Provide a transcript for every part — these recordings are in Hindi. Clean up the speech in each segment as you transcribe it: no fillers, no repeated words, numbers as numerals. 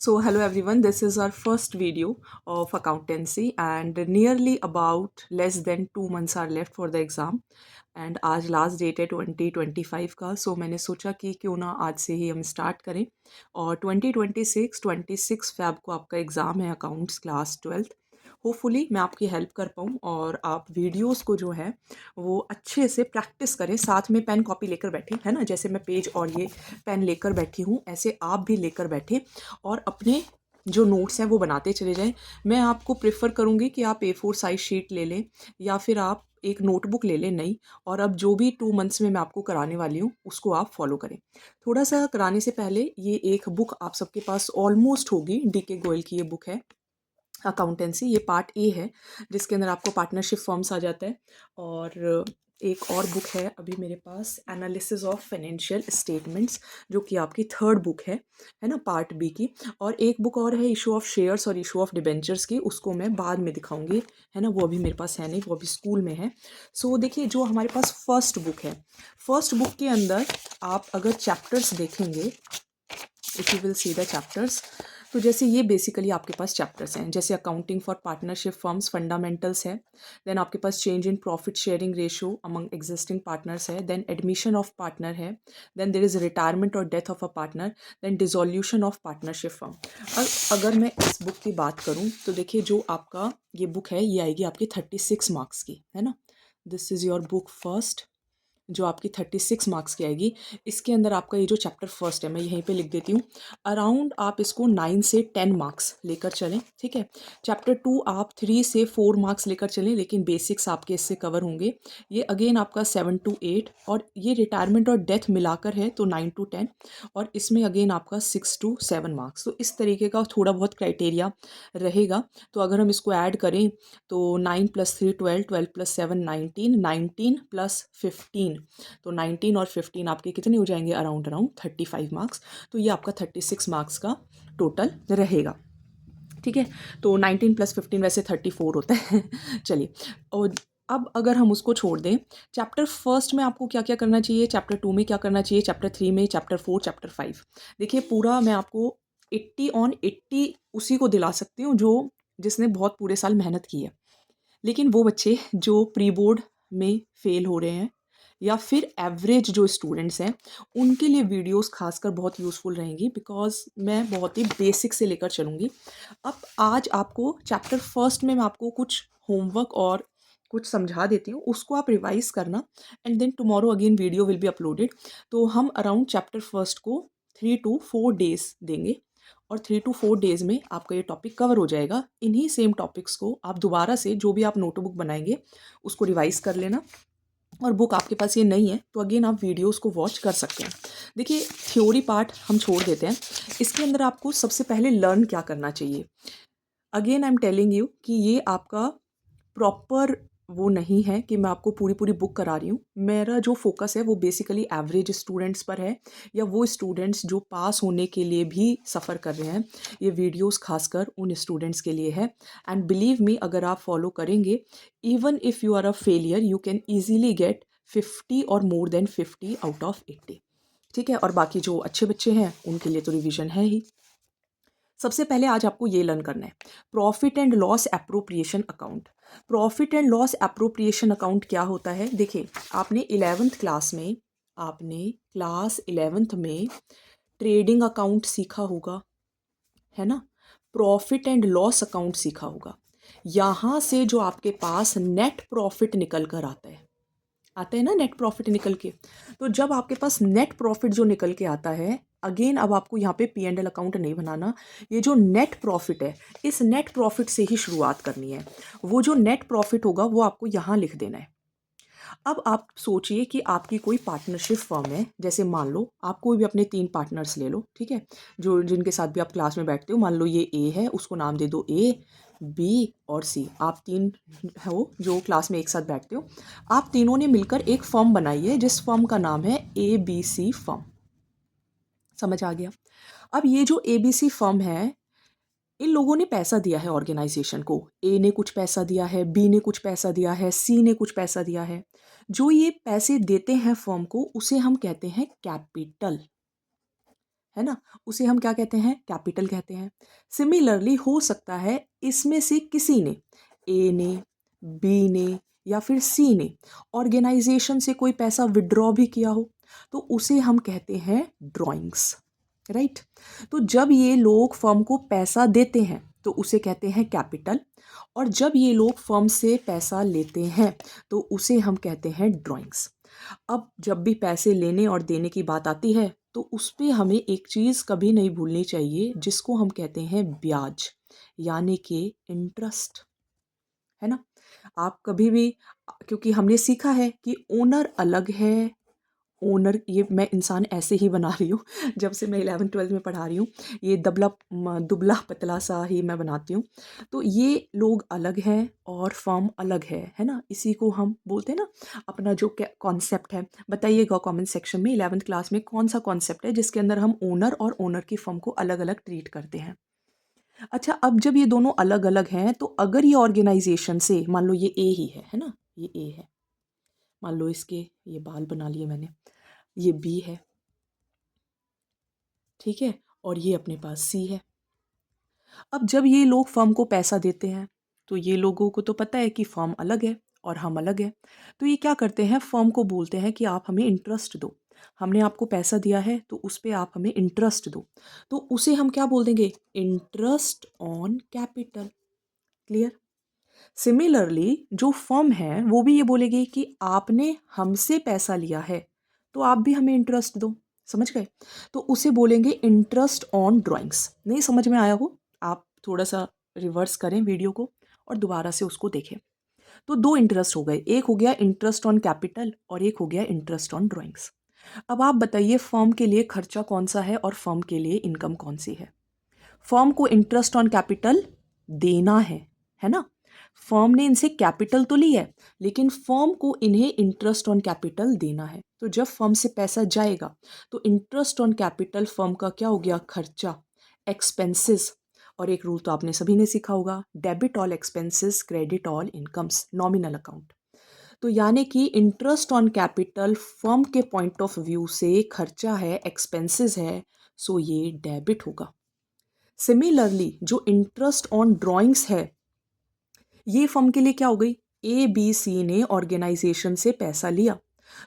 So, hello everyone, this is our first video of accountancy, and nearly about less than 2 months are left for the exam. And आज लास्ट डेट है 2025 का, सो मैंने सोचा कि क्यों ना आज से ही हम स्टार्ट करें। और 2026 फ़ैब को आपका एग्ज़ाम है, अकाउंट्स क्लास 12th। होपफुली मैं आपकी हेल्प कर पाऊँ और आप वीडियोस को जो है वो अच्छे से प्रैक्टिस करें। साथ में पेन कॉपी लेकर बैठे, है ना, जैसे मैं पेज और ये पेन लेकर बैठी हूँ, ऐसे आप भी लेकर बैठे और अपने जो नोट्स हैं वो बनाते चले जाएं। मैं आपको प्रेफर करूँगी कि आप A4 साइज शीट ले लें या फिर आप एक नोटबुक ले लें नई, और अब जो भी 2 मंथ्स में मैं आपको कराने वाली हूँ उसको आप फॉलो करें। थोड़ा सा कराने से पहले ये एक बुक आप सबके पास ऑलमोस्ट होगी, DK गोयल की ये बुक है अकाउंटेंसी। ये पार्ट ए है जिसके अंदर आपको पार्टनरशिप फॉर्म्स आ जाता है, और एक और बुक है अभी मेरे पास, एनालिसिस ऑफ फाइनेंशियल स्टेटमेंट्स, जो कि आपकी थर्ड बुक है ना, पार्ट बी की। और एक बुक और है इशू ऑफ शेयर्स और इशू ऑफ डिबेंचर्स की, उसको मैं बाद में दिखाऊंगी, है ना, वो अभी मेरे पास है नहीं, वो अभी स्कूल में है। सो देखिए, जो हमारे पास फर्स्ट बुक है, फर्स्ट बुक के अंदर आप अगर चैप्टर्स देखेंगे, if you will see the chapters, तो जैसे ये बेसिकली आपके पास चैप्टर्स हैं, जैसे accounting for partnership firms fundamentals है, देन आपके पास change in profit sharing ratio among existing partners है, देन एडमिशन ऑफ पार्टनर है, देन देर इज़ रिटायरमेंट और death of a partner, then dissolution of partnership firm. और अगर मैं इस बुक की बात करूँ तो देखिए, जो आपका ये बुक है ये आएगी आपकी 36 मार्क्स की, है ना। This is your book first, जो आपकी 36 मार्क्स की आएगी। इसके अंदर आपका ये जो चैप्टर फर्स्ट है, मैं यहीं पे लिख देती हूँ, अराउंड आप इसको 9 से 10 मार्क्स लेकर चलें, ठीक है। चैप्टर 2 आप 3 से 4 मार्क्स लेकर चलें, लेकिन बेसिक्स आपके इससे कवर होंगे। ये अगेन आपका 7 to 8, और ये रिटायरमेंट और डेथ मिलाकर है तो 9 to 10, और इसमें अगेन आपका 6 to 7 मार्क्स। तो इस तरीके का थोड़ा बहुत क्राइटेरिया रहेगा। तो अगर हम इसको ऐड करें तो 9 + 3 12, 12 + 7 19, 19 + 15, तो 19 और 15 आपके कितने हो जाएंगे, अराउंड अराउंड 35 मार्क्स। तो ये आपका 36 मार्क्स का टोटल रहेगा, ठीक है। तो 19 + 15 वैसे 34 होता है चलिए। और अब अगर हम उसको छोड़ दें, चैप्टर फर्स्ट में आपको क्या क्या करना चाहिए, चैप्टर 2 में क्या करना चाहिए, चैप्टर 3 में, चैप्टर 4, चैप्टर 5, देखिए पूरा मैं आपको 80/80 उसी को दिला सकती हूँ जो जिसने बहुत पूरे साल मेहनत की है। लेकिन वो बच्चे जो प्री बोर्ड में फेल हो रहे हैं या फिर एवरेज जो स्टूडेंट्स हैं, उनके लिए वीडियोस खासकर बहुत यूज़फुल रहेंगी, बिकॉज मैं बहुत ही बेसिक से लेकर चलूँगी। अब आज आपको चैप्टर फर्स्ट में मैं आपको कुछ होमवर्क और कुछ समझा देती हूँ, उसको आप रिवाइज करना, and then tomorrow again video will be uploaded. तो हम अराउंड चैप्टर फर्स्ट को 3 to 4 डेज देंगे, और 3 to 4 डेज में आपका ये टॉपिक कवर हो जाएगा। इन्हीं सेम टॉपिक्स को आप दोबारा से, जो भी आप नोटबुक बनाएंगे उसको रिवाइज कर लेना, और बुक आपके पास ये नहीं है तो अगेन आप वीडियोस को वॉच कर सकते हैं। देखिए, थ्योरी पार्ट हम छोड़ देते हैं, इसके अंदर आपको सबसे पहले लर्न क्या करना चाहिए। Again I am telling you कि ये आपका प्रॉपर वो नहीं है कि मैं आपको पूरी पूरी बुक करा रही हूँ। मेरा जो फोकस है वो बेसिकली एवरेज स्टूडेंट्स पर है, या वो स्टूडेंट्स जो पास होने के लिए भी सफ़र कर रहे हैं। ये वीडियोस खासकर उन स्टूडेंट्स के लिए है, एंड बिलीव मी, अगर आप फॉलो करेंगे, even if you are a failure, you can easily get 50 और मोर देन 50 आउट ऑफ 80, ठीक है। और बाकी जो अच्छे बच्चे हैं उनके लिए तो रिविजन है ही। सबसे पहले आज आपको ये लर्न करना है, profit and loss appropriation account. Profit and loss appropriation account क्या होता है, देखिए, आपने 11th क्लास में, आपने क्लास 11th में ट्रेडिंग अकाउंट सीखा होगा, है ना, प्रॉफिट एंड लॉस अकाउंट सीखा होगा। यहाँ से जो आपके पास नेट प्रॉफिट निकल कर आता है ना, नेट प्रॉफिट निकल के, तो जब आपके पास नेट प्रॉफिट जो निकल के आता है, अगेन अब आपको यहाँ पे P&L अकाउंट नहीं बनाना, ये जो नेट प्रॉफिट है, इस नेट प्रॉफिट से ही शुरुआत करनी है। वो जो नेट प्रॉफिट होगा वो आपको यहाँ लिख देना है। अब आप सोचिए कि आपकी कोई पार्टनरशिप फर्म है, जैसे मान लो आप कोई भी अपने 3 पार्टनर्स ले लो, ठीक है, जो जिनके साथ भी आप क्लास में बैठते हो। मान लो ये ए है, उसको नाम दे दो A, B और C। आप 3 हो जो क्लास में एक साथ बैठते हो। आप तीनों ने मिलकर एक फर्म बनाई है जिस फर्म का नाम है ABC फर्म। समझ आ गया। अब ये जो ABC फर्म है, इन लोगों ने पैसा दिया है ऑर्गेनाइजेशन को। ए ने कुछ पैसा दिया है, बी ने कुछ पैसा दिया है, सी ने कुछ पैसा दिया है। जो ये पैसे देते हैं फर्म को, उसे हम कहते हैं कैपिटल। है ना, उसे हम क्या कहते हैं, कैपिटल कहते हैं। सिमिलरली हो सकता है इसमें से किसी ने, ए ने, बी ने या फिर सी ने ऑर्गेनाइजेशन से कोई पैसा विड्रॉ भी किया हो, तो उसे हम कहते हैं ड्राइंग्स, राइट। तो जब ये लोग फर्म को पैसा देते हैं तो उसे कहते हैं कैपिटल, और जब ये लोग फर्म से पैसा लेते हैं तो उसे हम कहते हैं ड्राइंग्स। अब जब भी पैसे लेने और देने की बात आती है तो उस पे हमें एक चीज़ कभी नहीं भूलनी चाहिए, जिसको हम कहते हैं ब्याज, यानी कि इंटरेस्ट, है ना। आप कभी भी, क्योंकि हमने सीखा है कि ओनर अलग है, ओनर, ये मैं इंसान ऐसे ही बना रही हूँ जब से मैं 11th 12th में पढ़ा रही हूँ, ये दुबला पतला सा ही मैं बनाती हूँ। तो ये लोग अलग हैं और फर्म अलग है ना, इसी को हम बोलते हैं ना। अपना जो कॉन्सेप्ट है, बताइएगा कमेंट सेक्शन में 11th क्लास में कौन सा कॉन्सेप्ट है जिसके अंदर हम ओनर और ओनर की फर्म को अलग अलग ट्रीट करते हैं। अच्छा, अब जब ये दोनों अलग अलग हैं तो अगर ये ऑर्गेनाइजेशन से, मान लो ये ए ही है ना, ये ए है, मान लो इसके ये बाल बना लिए मैंने, ये बी है, ठीक है, और ये अपने पास सी है। अब जब ये लोग फर्म को पैसा देते हैं तो ये लोगों को तो पता है कि फर्म अलग है और हम अलग है, तो ये क्या करते हैं, फर्म को बोलते हैं कि आप हमें इंटरेस्ट दो, हमने आपको पैसा दिया है तो उस पर आप हमें इंटरेस्ट दो, तो उसे हम क्या बोल देंगे, interest on capital. Clear. Similarly जो फर्म है वो भी ये बोलेगी कि आपने हमसे पैसा लिया है तो आप भी हमें इंटरेस्ट दो, समझ गए। तो उसे बोलेंगे इंटरेस्ट ऑन ड्राइंग्स। नहीं समझ में आया हो, आप थोड़ा सा रिवर्स करें वीडियो को और दोबारा से उसको देखें। तो दो इंटरेस्ट हो गए, एक हो गया इंटरेस्ट ऑन कैपिटल और एक हो गया इंटरेस्ट ऑन ड्राइंग्स। अब आप बताइए फर्म के लिए खर्चा कौन सा है और फर्म के लिए इनकम कौन सी है। फर्म को इंटरेस्ट ऑन कैपिटल देना है ना। फर्म ने इनसे कैपिटल तो ली है, लेकिन फर्म को इन्हें इंटरेस्ट ऑन कैपिटल देना है। तो जब फर्म से पैसा जाएगा तो इंटरेस्ट ऑन कैपिटल फर्म का क्या हो गया, खर्चा, एक्सपेंसेस। और एक रूल तो आपने सभी ने सीखा होगा, debit all expenses credit all incomes, nominal account. तो यानी कि इंटरेस्ट ऑन कैपिटल फर्म के पॉइंट ऑफ व्यू से खर्चा है, एक्सपेंसेस है, सो ये डेबिट होगा। सिमिलरली जो इंटरेस्ट ऑन ड्राइंग्स है, ये फर्म के लिए क्या हो गई, ए बी सी ने ऑर्गेनाइजेशन से पैसा लिया,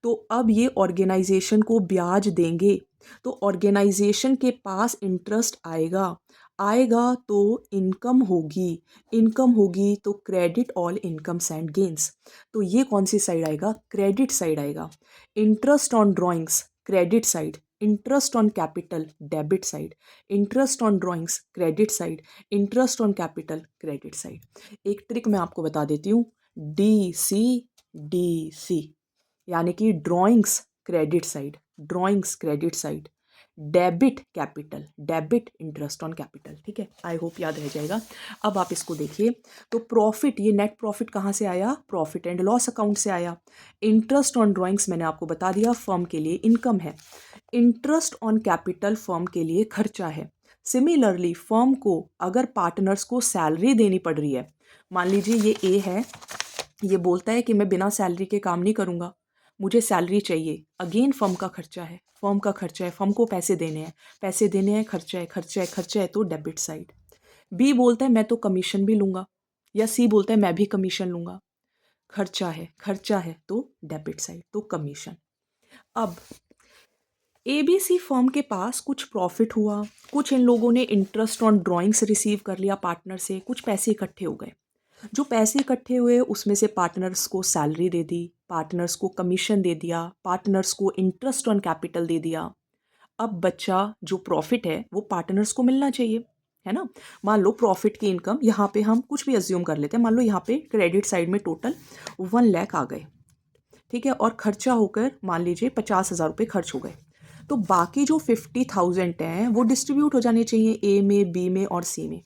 तो अब ये ऑर्गेनाइजेशन को ब्याज देंगे, तो ऑर्गेनाइजेशन के पास इंटरेस्ट आएगा, आएगा तो इनकम होगी, इनकम होगी तो credit all incomes and gains. तो ये कौन सी साइड आएगा, क्रेडिट साइड आएगा। Interest on drawings credit side, interest on capital debit side, interest on drawings credit side, interest on capital credit side. एक ट्रिक मैं आपको बता देती हूँ, डी सी, यानी कि drawings credit side, drawings credit side, debit capital, debit interest on capital. ठीक है, आई होप याद रह जाएगा। अब आप इसको देखिए, तो प्रॉफिट, ये नेट प्रॉफिट कहाँ से आया, प्रॉफिट एंड लॉस अकाउंट से आया। इंटरेस्ट ऑन ड्राइंग्स मैंने आपको बता दिया फर्म के लिए इनकम है, इंटरेस्ट ऑन कैपिटल फर्म के लिए खर्चा है। सिमिलरली फर्म को अगर पार्टनर्स को सैलरी देनी पड़ रही है, मान लीजिए ये ए है, ये बोलता है कि मैं बिना सैलरी के काम नहीं करूँगा, मुझे सैलरी चाहिए, अगेन फर्म का खर्चा है, फर्म का खर्चा है, फर्म को पैसे देने हैं, पैसे देने हैं, खर्चा है, खर्चा है, खर्चा है, तो डेबिट साइड। बी बोलता है मैं तो कमीशन भी लूँगा, या सी बोलता है मैं भी कमीशन लूँगा, खर्चा है, खर्चा है, तो डेबिट साइड, तो कमीशन। अब एबीसी फर्म के पास कुछ प्रॉफिट हुआ, कुछ इन लोगों ने इंटरेस्ट ऑन ड्राइंग्स रिसीव कर लिया पार्टनर से, कुछ पैसे इकट्ठे हो गए। जो पैसे इकट्ठे हुए उसमें से पार्टनर्स को सैलरी दे दी, पार्टनर्स को कमीशन दे दिया, पार्टनर्स को इंटरेस्ट ऑन कैपिटल दे दिया। अब बच्चा जो प्रॉफिट है वो पार्टनर्स को मिलना चाहिए, है ना। मान लो प्रॉफिट की इनकम, यहाँ पे हम कुछ भी अज्यूम कर लेते हैं, मान लो यहाँ पे क्रेडिट साइड में टोटल 1 लाख आ गए, ठीक है, और खर्चा होकर मान लीजिए 50,000 रुपये खर्च हो गए, तो बाकी जो 50,000 हैं वो डिस्ट्रीब्यूट हो जाने चाहिए ए में, बी में और सी में।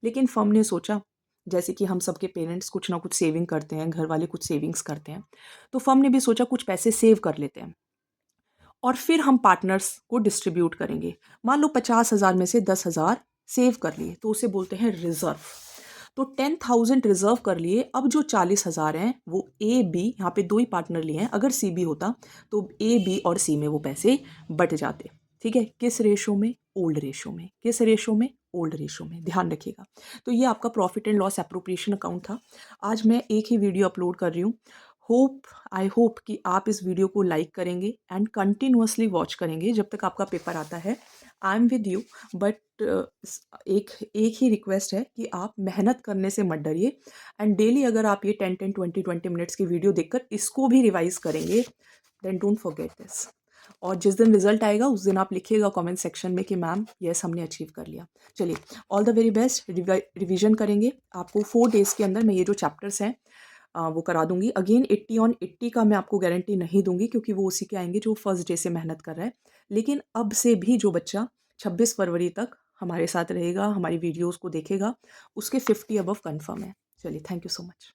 लेकिन फर्म ने सोचा, जैसे कि हम सबके पेरेंट्स कुछ ना कुछ सेविंग करते हैं, घर वाले कुछ सेविंग्स करते हैं, तो फर्म ने भी सोचा कुछ पैसे सेव कर लेते हैं और फिर हम पार्टनर्स को डिस्ट्रीब्यूट करेंगे। मान लो 50,000 में से 10,000 सेव कर लिए, तो उसे बोलते हैं रिजर्व। तो 10,000 रिजर्व कर लिए, अब जो 40,000 हैं वो ए बी, यहाँ पे दो ही पार्टनर लिए हैं, अगर सी बी होता तो ए बी और सी में वो पैसे बट जाते। ठीक है, किस रेशो में? ओल्ड रेशो में। किस रेशो में? ओल्ड रेशो में, ध्यान रखिएगा। तो ये आपका profit and loss appropriation account था। आज मैं एक ही वीडियो अपलोड कर रही हूँ। आई होप कि आप इस वीडियो को लाइक करेंगे एंड कंटिन्यूअसली वॉच करेंगे जब तक आपका पेपर आता है। I am with you, but एक एक ही रिक्वेस्ट है कि आप मेहनत करने से मत डरिए एंड डेली अगर आप ये 10-10, 20-20 मिनट्स की वीडियो देखकर इसको भी रिवाइज करेंगे, देन डोंट फॉरगेट दिस। और जिस दिन रिजल्ट आएगा उस दिन आप लिखिएगा कमेंट सेक्शन में कि मैम यस हमने अचीव कर लिया। चलिए, all the very best. Revision करेंगे आपको 4 डेज़ के अंदर। मैं ये जो चैप्टर्स हैं वो करा दूंगी। अगेन 80 ऑन 80 का मैं आपको गारंटी नहीं दूंगी क्योंकि वो उसी के आएंगे जो फर्स्ट डे से मेहनत कर रहा है। लेकिन अब से भी जो बच्चा 26 फरवरी तक हमारे साथ रहेगा, हमारी वीडियोज़ को देखेगा, उसके 50 अबव कन्फर्म है। चलिए, थैंक यू सो मच।